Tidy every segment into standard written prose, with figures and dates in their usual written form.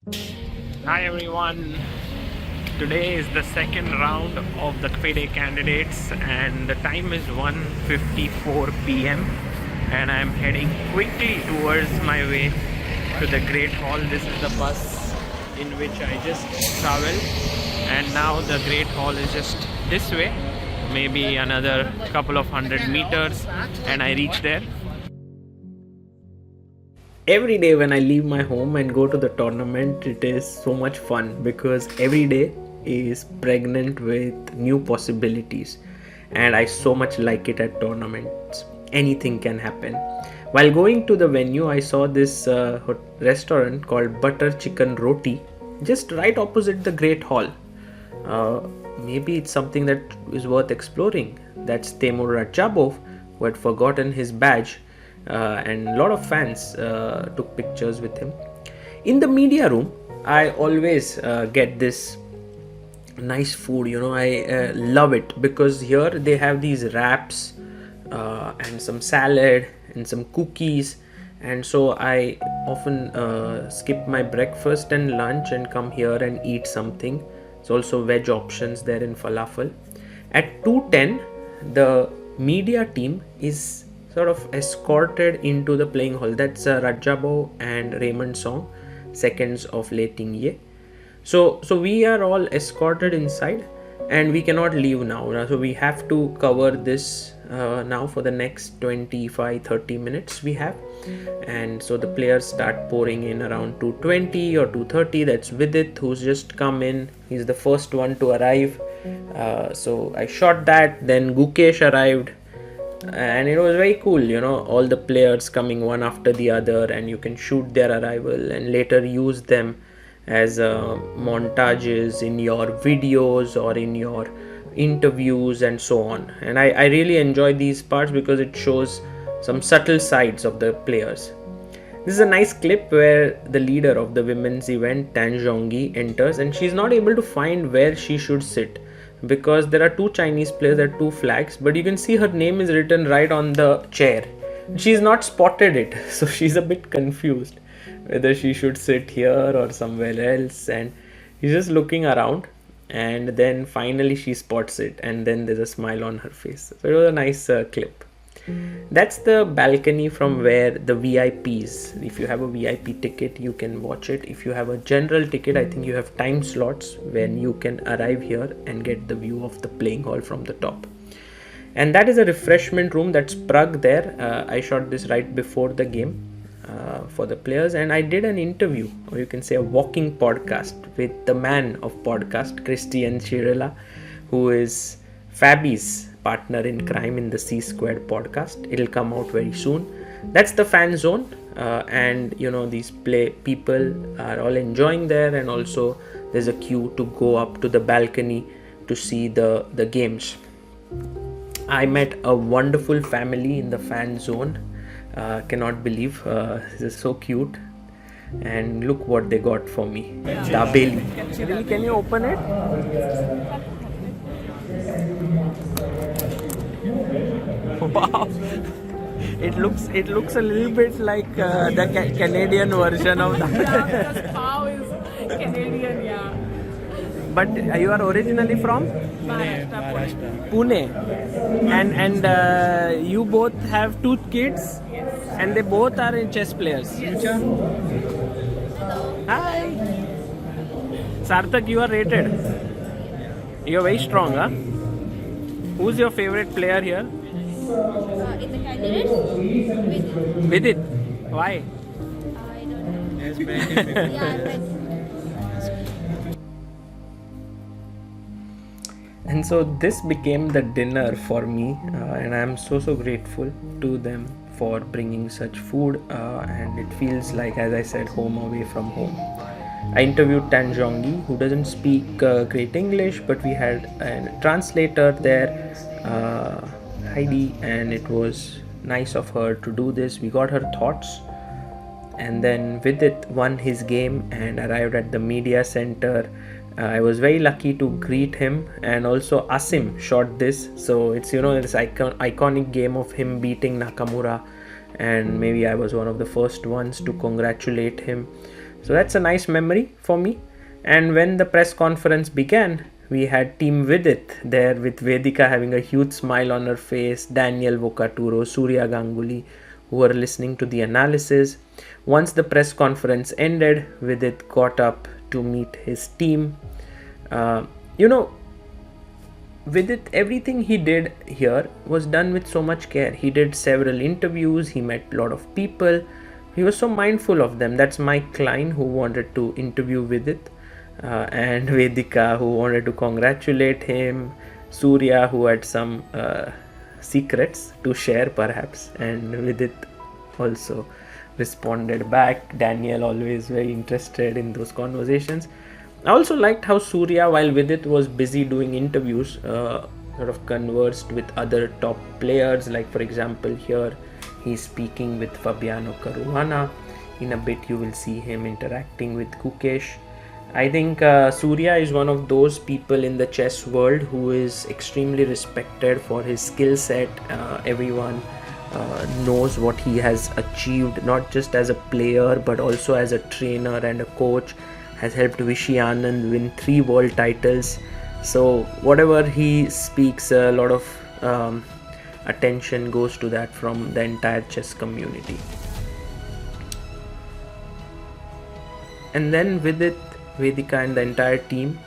Hi everyone, today is the second round of the FIDE Candidates and the time is 1:54 p.m. and I am heading quickly towards my way to the Great Hall. This is the bus in which I just traveled, and now the Great Hall is just this way, maybe another couple of 100 meters and I reach there. Every day when I leave my home and go to the tournament, it is so much fun because every day is pregnant with new possibilities, and I so much like it at tournaments. Anything can happen. While going to the venue, I saw this restaurant called Butter Chicken Roti just right opposite the Great Hall. Maybe it's something that is worth exploring. That's Temur Rajabov, who had forgotten his badge, and a lot of fans took pictures with him. In the media room, I always get this nice food. I love it because here they have these wraps and some salad and some cookies, and so I often skip my breakfast and lunch and come here and eat something. It's also veg options there in falafel. At 2:10, the media team is sort of escorted into the playing hall. That's Rajabo and Raymond Song, seconds of Le Tingye. So we are all escorted inside and we cannot leave now. So we have to cover this now for the next 25-30 minutes we have. And so the players start pouring in around 2:20 or 2:30. That's Vidit, who's just come in. He's the first one to arrive. So I shot that. Then Gukesh arrived. And it was very cool, all the players coming one after the other, and you can shoot their arrival and later use them as montages in your videos or in your interviews and so on. And I really enjoy these parts because it shows some subtle sides of the players. This is a nice clip where the leader of the women's event, Tan Zhongyi, enters and she's not able to find where she should sit, because there are two Chinese players, there are two flags, but you can see her name is written right on the chair. She's not spotted it, so she's a bit confused whether she should sit here or somewhere else, and she's just looking around, and then finally she spots it, and then there's a smile on her face. So it was a nice clip. That's the balcony from where the VIPs, if you have a VIP ticket, you can watch it. If you have a general ticket, I think you have time slots when you can arrive here and get the view of the playing hall from the top. And that is a refreshment room. That's Prague there. I shot this right before the game for the players, and I did an interview, or you can say a walking podcast, with the man of podcast, Christian Chirela, who is Fabi's partner in crime in the C Squared podcast. It'll come out very soon. That's the fan zone, and these people are all enjoying there, and also there's a queue to go up to the balcony to see the games. I met a wonderful family in the fan zone. Cannot believe this is so cute, and look what they got for me. Dabeli. Really, can you open it? Wow, it looks a little bit like the Canadian version of that. Yeah, because Pau is Canadian, yeah. But you are originally from Maharashtra. Pune, and you both have two kids, Yes. and they both are chess players. Yes. Hi, Sarthak, you are rated. You are very strong, huh? Who's your favorite player here? In the candidates, Vidit. Why? I don't know. Yeah, And so this became the dinner for me, and I'm so grateful to them for bringing such food, and it feels like, as I said, home away from home. I interviewed Tan Zhongyi, who doesn't speak great English, but we had a translator there, Heidi, and it was nice of her to do this. We got her thoughts, and then Vidit won his game and arrived at the media center. I was very lucky to greet him, and also Asim shot this, so it's this iconic game of him beating Nakamura, and maybe I was one of the first ones to congratulate him. So that's a nice memory for me. And when the press conference began, we had Team Vidit there with Vedika having a huge smile on her face, Daniel Vocaturo, Surya Ganguly, who were listening to the analysis. Once the press conference ended, Vidit got up to meet his team. You know, Vidit, everything he did here was done with so much care. He did several interviews, he met a lot of people, he was so mindful of them. That's Mike Klein, who wanted to interview Vidit, and Vedika, who wanted to congratulate him, Surya, who had some secrets to share perhaps, and Vidit also responded back. Daniel, always very interested in those conversations. I also liked how Surya, while Vidit was busy doing interviews, sort of conversed with other top players. Like, for example, here he's speaking with Fabiano Caruana. In a bit, you will see him interacting with Gukesh. I think Surya is one of those people in the chess world who is extremely respected for his skill set. Everyone knows what he has achieved, not just as a player but also as a trainer and a coach. Has helped Gukesh and Anand win 3 world titles. So whatever he speaks, a lot of attention goes to that from the entire chess community. And then Vidit, Vedika and the entire team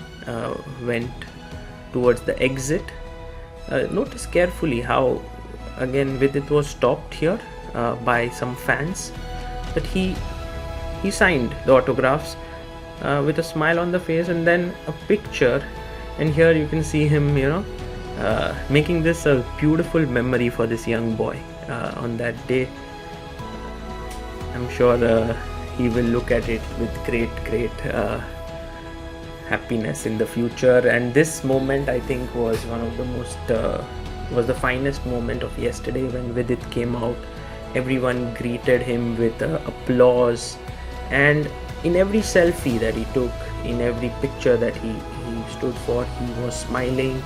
went towards the exit. Notice carefully how again Vidit was stopped here by some fans, but he signed the autographs with a smile on the face and then a picture, and here you can see him, making this a beautiful memory for this young boy on that day. I'm sure he will look at it with great happiness in the future. And this moment, I think, was one of the was the finest moment of yesterday when Vidit came out. Everyone greeted him with applause, and in every selfie that he took, in every picture that he stood for, he was smiling,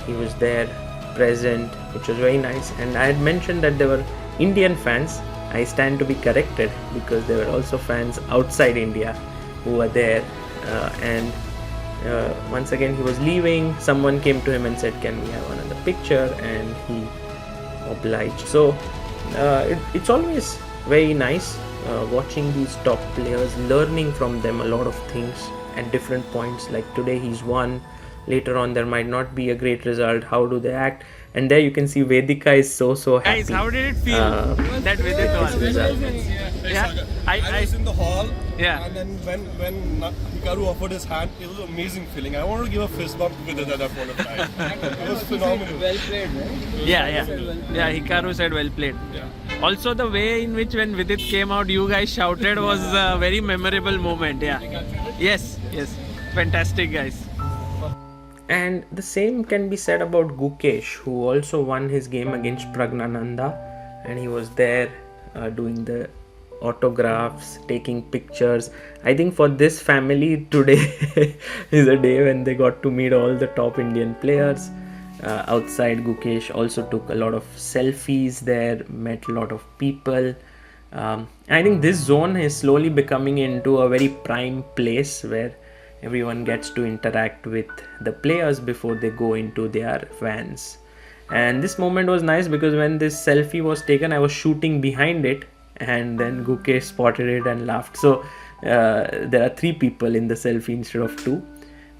he was there present, which was very nice. And I had mentioned that there were Indian fans. I stand to be corrected, because there were also fans outside India who were there, and once again he was leaving. Someone came to him and said, can we have another picture, and he obliged. So it's always very nice watching these top players, learning from them a lot of things at different points. Like today he's won, later on there might not be a great result. How do they act? And there you can see Vedika is so happy. Guys, how did it feel that Vidit won? Yeah, I was in the hall, Yeah. and then when Hikaru offered his hand, it was an amazing feeling. I wanted to give a fist bump with it at that point of time. It was phenomenal. Well played, right? Yeah, Hikaru said well played. Also, the way in which when Vidit came out, you guys shouted was a very memorable moment. Yeah. Yes. Fantastic, guys. And the same can be said about Gukesh, who also won his game against Pragnananda, and he was there doing the autographs, taking pictures. I think for this family, today is a day when they got to meet all the top Indian players. Outside, Gukesh also took a lot of selfies there, met a lot of people. I think this zone is slowly becoming into a very prime place where everyone gets to interact with the players before they go into their vans. And this moment was nice because when this selfie was taken, I was shooting behind it, and then Gukesh spotted it and laughed. So there are 3 people in the selfie instead of 2.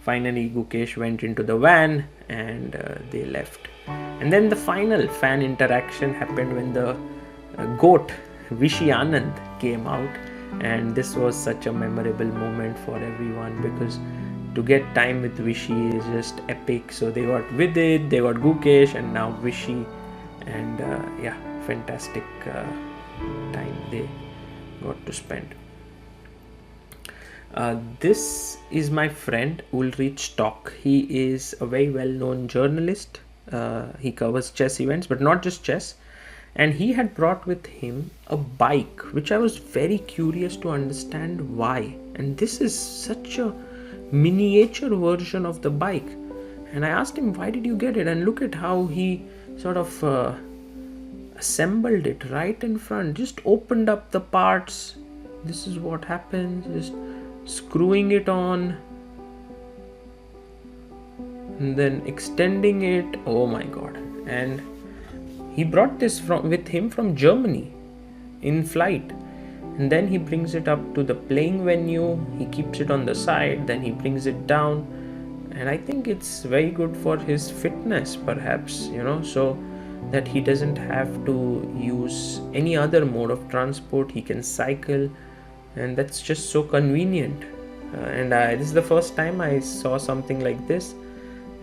Finally, Gukesh went into the van and they left. And then the final fan interaction happened when the GOAT, Gukesh and Anand, came out. And this was such a memorable moment for everyone, because to get time with Gukesh is just epic. So they got Vidit, they got Gukesh, and now Gukesh, and fantastic time they got to spend. This is my friend Ulrich Stock. He is a very well-known journalist. He covers chess events, but not just chess. And he had brought with him a bike, which I was very curious to understand why. And this is such a miniature version of the bike. And I asked him, why did you get it? And look at how he sort of assembled it right in front. Just opened up the parts. This is what happens. Just screwing it on, and then extending it. Oh my god. And he brought this with him from Germany in flight, and then he brings it up to the playing venue. He keeps it on the side, then he brings it down, and I think it's very good for his fitness, perhaps, so that he doesn't have to use any other mode of transport. He can cycle, and that's just so convenient. And this is the first time I saw something like this,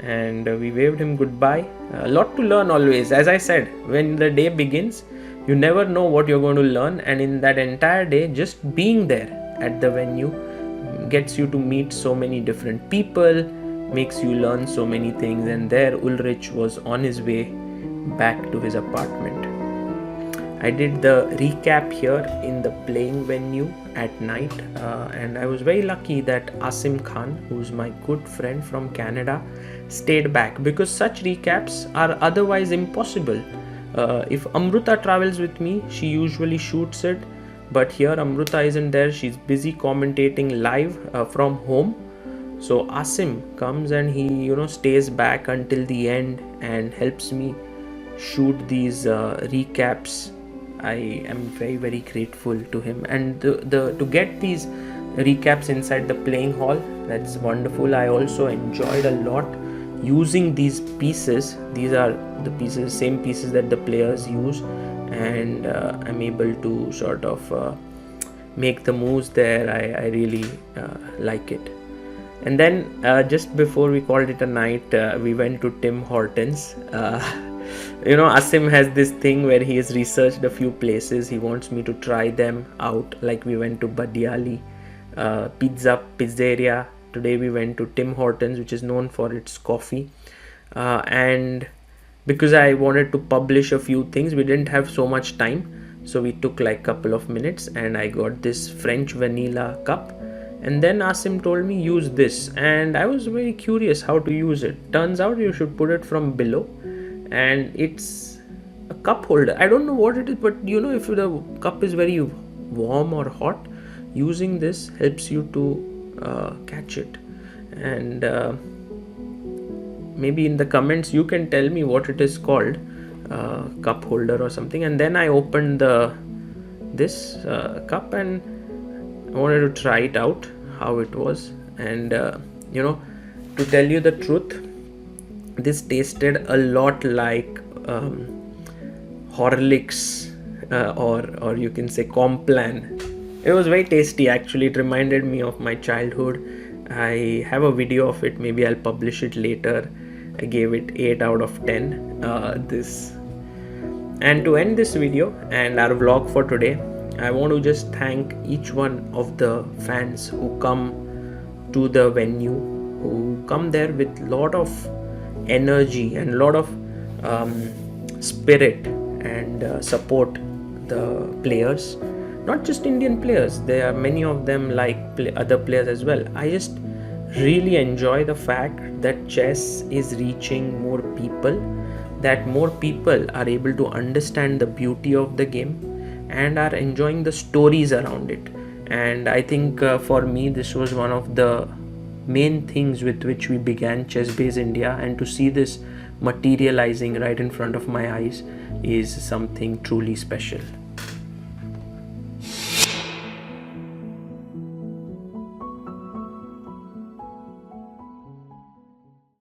and we waved him goodbye. A lot to learn always. As I said, when the day begins, you never know what you're going to learn, and in that entire day, just being there at the venue gets you to meet so many different people, makes you learn so many things. And there Ulrich was on his way back to his apartment. I did the recap here in the playing venue at night, and I was very lucky that Asim Khan, who's my good friend from Canada, stayed back, because such recaps are otherwise impossible. If Amruta travels with me, she usually shoots it, but here Amruta isn't there. She's busy commentating live from home. So Asim comes and he stays back until the end and helps me shoot these recaps. I am very, very grateful to him, and to get these recaps inside the playing hall, that's wonderful. I also enjoyed a lot using these pieces. These are the same pieces that the players use, and I'm able to sort of make the moves there. I really like it. And then just before we called it a night, we went to Tim Hortons. Asim has this thing where he has researched a few places. He wants me to try them out. Like we went to Badiali Pizzeria. Today we went to Tim Hortons, which is known for its coffee. And because I wanted to publish a few things, we didn't have so much time. So we took like a couple of minutes, and I got this French vanilla cup. And then Asim told me use this, and I was very curious how to use it. Turns out you should put it from below, and it's a cup holder. I don't know what it is, but if the cup is very warm or hot, using this helps you to catch it. And maybe in the comments you can tell me what it is called, cup holder or something. And then I opened this cup, and I wanted to try it out, how it was. And to tell you the truth, this tasted a lot like Horlicks, or you can say Complan. It was very tasty actually. It reminded me of my childhood. I have a video of it. Maybe I'll publish it later. I gave it 8 out of 10. And to end this video and our vlog for today, I want to just thank each one of the fans who come to the venue, who come there with a lot of energy and a lot of spirit and support the players. Not just Indian players, there are many of them like other players as well. I just really enjoy the fact that chess is reaching more people, that more people are able to understand the beauty of the game and are enjoying the stories around it. And I think for me this was one of the main things with which we began ChessBase India, and to see this materializing right in front of my eyes is something truly special.